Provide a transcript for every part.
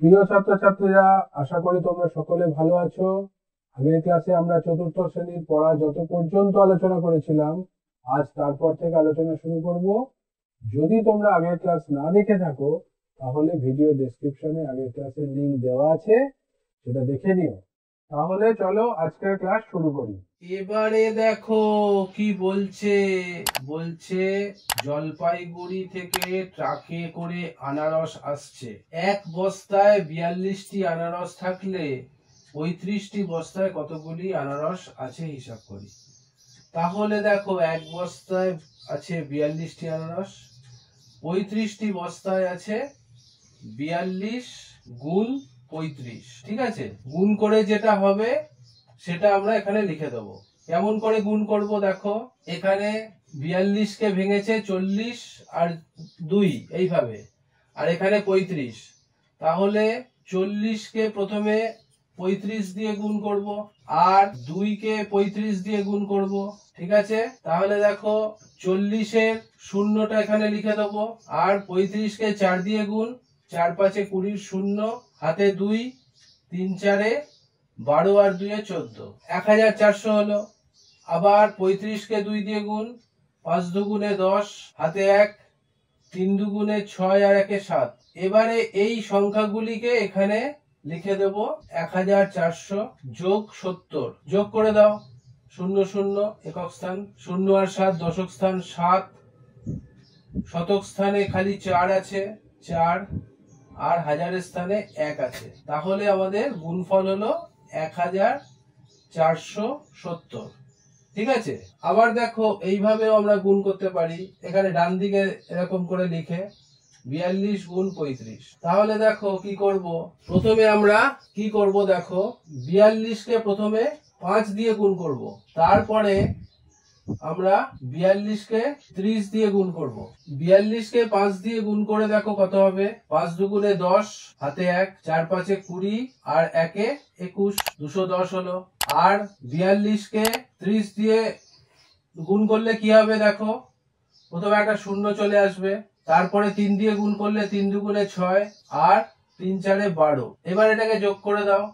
প্রিয় ছাত্রছাত্রীরা, আশা করি তোমরা সকলে ভালো আছো। আগের ক্লাসে আমরা চতুর্থ শ্রেণীর পড়া যত পর্যন্ত আলোচনা করেছিলাম, আজ তারপর থেকে আলোচনা শুরু করব। যদি তোমরা আগের ক্লাস না দেখে থাকো, তাহলে ভিডিও ডেসক্রিপশনে আগের ক্লাসের লিংক দেওয়া আছে, সেটা দেখে নিও। তাহলে চলো আজকের ক্লাস শুরু করি। এবারে দেখো কি বলছে। বলছে জলপাইগুড়ি থেকে ট্রাকে করে আনারস আসছে। এক বস্তায় 42টি আনারস থাকলে 35টি বস্তায় কতগুলি আনারস আছে হিসাব করি। তাহলে দেখো এক বস্তায় আছে 42টি আনারস, 35টি বস্তায় আছে 42 গুণ 35। ঠিক আছে, গুণ করে যেটা হবে সেটা আমরা এখানে লিখে দেবো। কেমন করে গুণ করব দেখো, এখানে 42কে ভেঙেছে 40 আর 2 এইভাবে, আর এখানে 35। তাহলে 40কে প্রথমে 35 দিয়ে গুণ করব, আর 2কে 35 দিয়ে গুণ করব। ঠিক আছে, তাহলে দেখো 40-এর শূন্যটা এখানে লিখে দেবো, আর 35কে 4 দিয়ে গুণ, 4 5 20 শূন্য, হাতে 2, 3 4 12 আর 2 14, 1400 হলো। আবার 35কে 2 দিয়ে গুণ, 5 দুগুণে 10, হাতে 1, 3 দুগুণে 6 আর 1 7। এবারে এই সংখ্যাগুলিকে এখানে লিখে দেব 1400 যোগ 70। যোগ করে দাও, 0 0 একক স্থান, 0 আর 7 দশক স্থান 7, শতক স্থানে খালি 4 আছে 4, আর হাজারের স্থানে 1 আছে। তাহলে আমাদের গুণফল হলো 1470। ঠিক আছে, আবার দেখো এইভাবেও আমরা গুণ করতে পারি। এখানে ডান দিকে এরকম করে লিখে 42 গুণ 35। তাহলে দেখো কি করব, প্রথমে আমরা কি করব দেখো, 42কে প্রথমে 5 দিয়ে গুণ করব, তারপরে আমরা 42কে 30 দিয়ে গুণ করব। 42কে 5 দিয়ে গুণ করে দেখো কত হবে, 5 দুগুণে 10, হাতে 1, 4 5 20 আর 1 21, 210 হলো। আর 42কে 30 দিয়ে গুণ করলে কি হবে দেখো, প্রথমে একটা শূন্য চলে আসবে, তারপরে 3 দিয়ে গুণ করলে 3 দুগুণে 6 আর 3 4 12। এবার এটাকে যোগ করে দাও,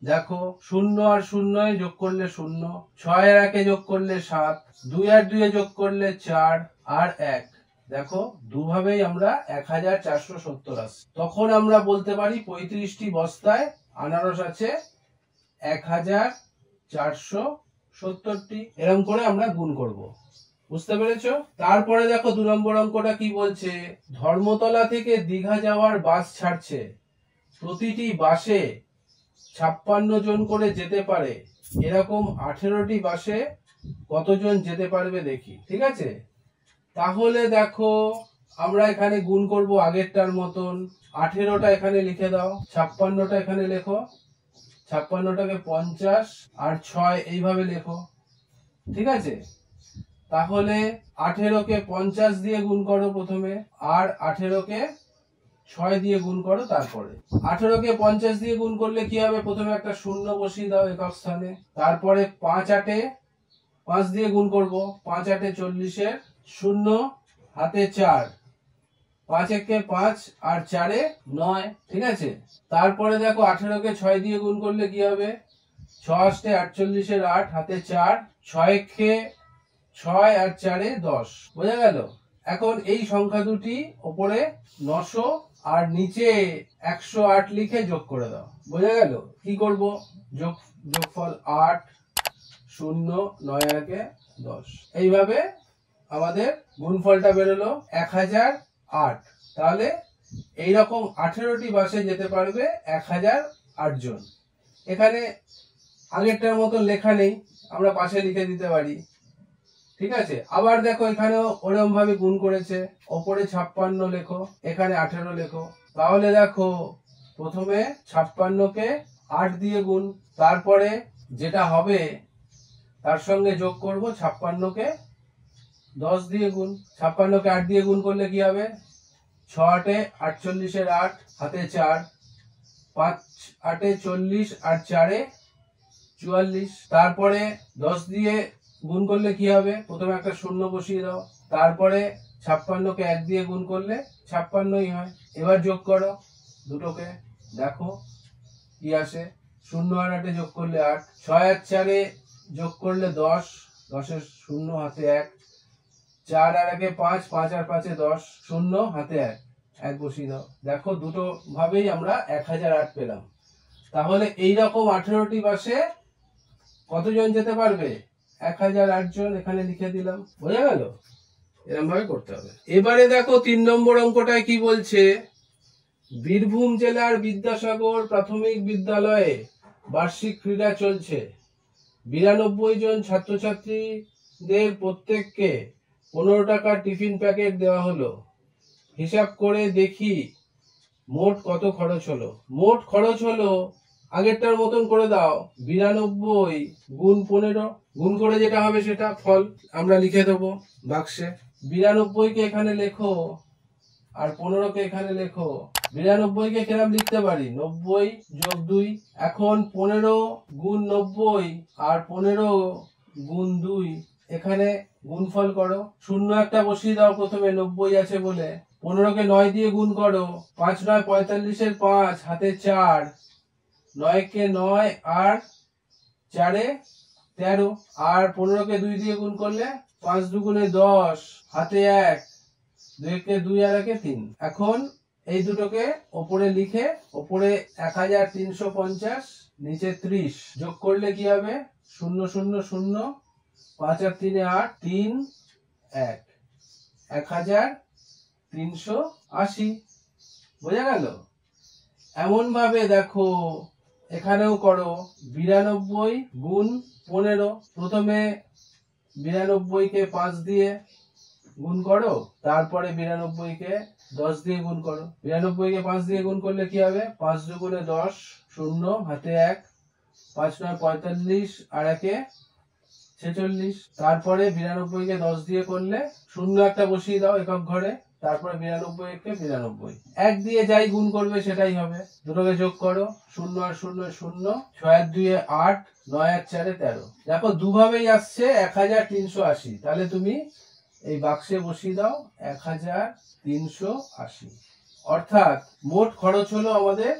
দেখো 0 আর 0 যোগ করলে 0, 6 আর 1 যোগ করলে 7, 2 আর 2 যোগ করলে 4 আর 1। দেখো দুভাবেই আমরা 1470 আসছে। তখন আমরা বলতে পারি 35টি বস্তায় আনারস আছে 1470টি। এরকম করে আমরা গুণ করব। বুঝতে পেরেছো? তারপরে দেখো 2 নম্বর অঙ্কটা কি বলছে, ধর্মতলা থেকে দীঘা যাওয়ার বাস ছাড়ছে, প্রতিটি বাসে 56 জন করে যেতে পারে, এরকম 18টি বাসে কতজন যেতে পারবে দেখি। ঠিক আছে, তাহলে দেখো আমরা এখানে গুণ করব আগেরটার মতন। 18টা এখানে লিখে দাও, 56টা এখানে লেখো, 56টাকে 50 আর 6 এইভাবে লেখো। ঠিক আছে, তাহলে 18কে 50 দিয়ে গুণ করো প্রথমে, আর 18কে 6 দিয়ে গুণ করো। তারপরে 18কে 50 দিয়ে গুণ করলে কি হবে, প্রথমে একটা শূন্য বসিয়ে দাও একক স্থানে, তারপরে 5 8 5 দিয়ে গুণ করব, 5 8 40-এর শূন্য, হাতে 4, 5 1 5 আর 4 9। ঠিক আছে, তারপরে দেখো 18কে 6 দিয়ে গুণ করলে কি হবে, 6 8 48-এর 8, হাতে 4, 6 6 আর 4 10। বোঝা গেল? এখন এই সংখ্যা দুটি উপরে 900 আর নিচে 108 লিখে যোগ করে দাও। বোঝা গেল? কি করব, যোগফল 8 0 9 আর 10। এইভাবে আমাদের গুণফলটা বেরোলো 1008। তাহলে এইরকম 18টি বাসে যেতে পারবে 1008 জন। এখানে আগেরটার মতো লেখা নেই, আমরা পাশে লিখে দিতে পারি। ঠিক আছে, আবার দেখো এখানেও ওরকম ভাবে গুণ করেছে, ওপরে 56 লেখো, এখানে 18 লেখো। তাহলে দেখো প্রথমে 56কে 8 দিয়ে গুণ, তারপরে যেটা হবে তার সঙ্গে যোগ করব 56কে 10 দিয়ে গুণ। 56কে 8 দিয়ে গুণ করলে কি হবে, 6 8 48-এর 8, হাতে 4, 5 8 40 আর 4 44। তারপরে 10 দিয়ে গুণ করলে কি হবে, প্রথমে একটা শূন্য বসিয়ে দাও, তারপরে 56কে 1 দিয়ে গুণ করলে 56ই হয়। এবার যোগ করো দুটোকে, দেখো কি আসে। 0 আর 8 যোগ করলে 8, 6 আর 4 যোগ করলে 10, 10 0 হাতে 1, 4 আর 1 5, 5 আর 5 10, 0 হাতে 1, 1 বসিয়ে দাও। দেখো দুটো ভাবেই আমরা 1008 পেলাম। তাহলে এইরকম 18টি বাসে কতজন যেতে পারবে? 1008 জন। এখানে লিখে দিলাম। বোঝা গেল? এরকম ভাবে করতে হবে। এবারে দেখো 3 নম্বর অঙ্কটায় কি বলছে। বীরভূম জেলার বিদ্যাসাগর প্রাথমিক বিদ্যালয়ে বার্ষিক ক্রীড়া চলছে। 92 জন ছাত্রছাত্রীদের প্রত্যেককে 15 টাকার টিফিন প্যাকেট দেওয়া হলো। হিসাব করে দেখি মোট কত খরচ হলো। মোট খরচ হলো, আগেরটার মতন করে দাও, 92 গুণ 15, গুণ করে যেটা হবে সেটা ফল আমরা লিখে দেবো বাক্সে। 92 কে এখানে লেখো আর 15 কে এখানে লেখো। 92 কে কিরম লিখতে পারি? 90 যোগ 2। এখন 15 গুণ 90 আর 15 গুণ 2 এখানে গুণফল করো। শূন্য একটা বসিয়ে দাও প্রথমে, 90 আছে বলে। 15 কে 9 দিয়ে গুণ করো। 5 9 45 এর 5 হাতে 4, 9 কে 9 আর 4 এ 13, আর 15 কে 2 দিয়ে গুণ করলে 5 দুগুণে 10 হাতে 1, 2 কে 2 আর 1 3। এখন এই দুটোকে ওপরে লিখে, ওপরে 1350, নিচে 30 যোগ করলে কি হবে? 0 0 0, 5 আর 3 8, 3 1, 1380। বোঝা গেল? এমন ভাবে দেখো এখানেও করো। 92 গুণ 15, প্রথমে 92 কে 5 দিয়ে গুণ করো, তারপরে 92 কে 10 দিয়ে গুণ করো। 92 কে 5 দিয়ে গুণ করলে কি হবে? 5 দুগুণে 10, 0 হাতে 1, 5 9 45 আর 1 46। তারপরে 92 কে 10 দিয়ে করলে 0 একটা বসিয়ে দাও একক ঘরে, তারপরে 92 কে 92, 1 দিয়ে যাই গুণ করবে সেটাই হবে। দুটোকে যোগ করো, 0 আর 0 0, 6 আর 2 8, 9 আর 4 13। দেখো দুভাবেই আসছে 1380। তাহলে তুমি এই বাক্সে বসিয়ে দাও 1380। অর্থাৎ মোট খরচ হলো আমাদের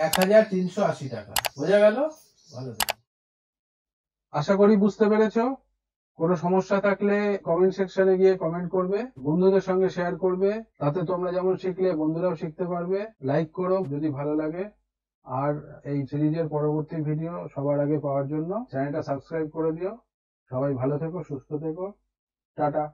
1380 টাকা। বোঝা গেল? ভালো থাকো। আশা করি বুঝতে পেরেছো। কোনো সমস্যা থাকলে কমেন্ট সেকশনে গিয়ে কমেন্ট করবে, বন্ধুদের সঙ্গে শেয়ার করবে। তাতে তোমরা যেমন শিখলে বন্ধুরাও শিখতে পারবে। লাইক করো যদি ভালো লাগে। আর এই সিরিজের পরবর্তী ভিডিও সবার আগে পাওয়ার জন্য চ্যানেলটা সাবস্ক্রাইব করে দিও। সবাই ভালো থেকো, সুস্থ থেকো। টাটা।